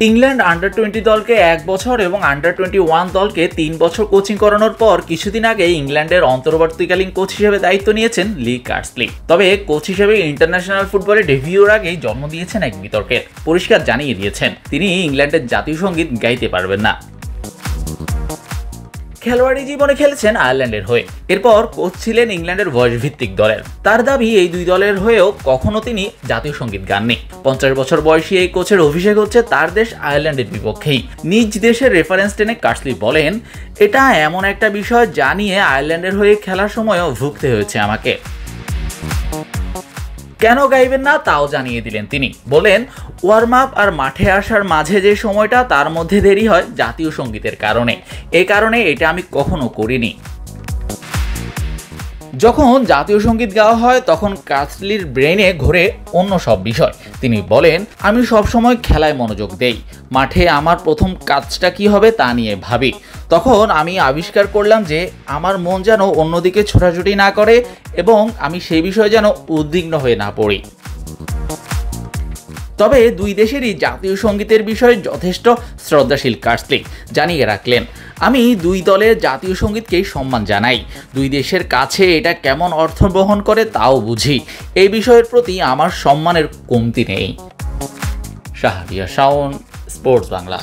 England under-20 দলকে 1 বছর এবং আন্ডার-21 দলকে 3 বছর কোচিং করানোর পর কিছুদিন আগে ইংল্যান্ডের অন্তর্বর্তীকালীন কোচ হিসেবে দায়িত্ব নিয়েছেন লি কার্সলি। তবে কোচ হিসেবে ইন্টারন্যাশনাল ফুটবলে ডেবিউর আগেই জন্ম দিয়েছেন এক বিতর্কের। পরিষ্কার জানিয়ে দিয়েছেন তিনি ইংল্যান্ডের জাতীয় সঙ্গীত গাইতে পারবেন না। খেলোয়াড়ি জীবনে খেলেছেন আয়ারল্যান্ডের হয়ে, এরপর কোচ ছিলেন ইংল্যান্ডের বয়স ভিত্তিক দলের। তার দাবি এই দুই দলের হয়েও কখনো তিনি জাতীয় সঙ্গীত গাননি। 50 বছর বয়সী এই কোচের অভিষেক হচ্ছে তার দেশ আয়ারল্যান্ডের বিপক্ষেই। নিজ দেশের রেফারেন্স টেনে কার্সলি বলেন, এটা এমন একটা বিষয় যা নিয়ে আয়ারল্যান্ডের হয়ে খেলার সময়ও ভুগতে হয়েছে আমাকে। কেন গাইবেন না তাও জানিয়ে দিলেন তিনি। বলেন, ওয়ার্ম আপ আর মাঠে আসার মাঝে যে সময়টা তার মধ্যে দেরি হয় জাতীয় সঙ্গীতের কারণে, এই কারণে এটা আমি কখনো করিনি। যখন জাতীয় সঙ্গীত গাওয়া হয় তখন কার্সলির ব্রেনে ঘোরে অন্য সব বিষয়। তিনি বলেন, আমি সবসময় খেলায় মনোযোগ দেই, মাঠে আমার প্রথম কাজটা কি হবে তা নিয়ে ভাবি। তখন আমি আবিষ্কার করলাম যে আমার মন যেন অন্যদিকে ছোটাছুটি না করে এবং আমি সেই বিষয়ে যেন উদ্বিগ্ন হয়ে না পড়ি। তবে দুই দেশেরই জাতীয় সঙ্গীতের বিষয়ে যথেষ্ট শ্রদ্ধাশীল কার্সলি জানিয়ে রাখলেন, আমি দুই দলের জাতীয় সঙ্গীতকেই সম্মান জানাই। দুই দেশের কাছে এটা কেমন অর্থ বহন করে তাও বুঝি। এই বিষয়ের প্রতি আমার সম্মানের কমতি নেই। শাহরিয়ার শাওন, স্পোর্টস বাংলা।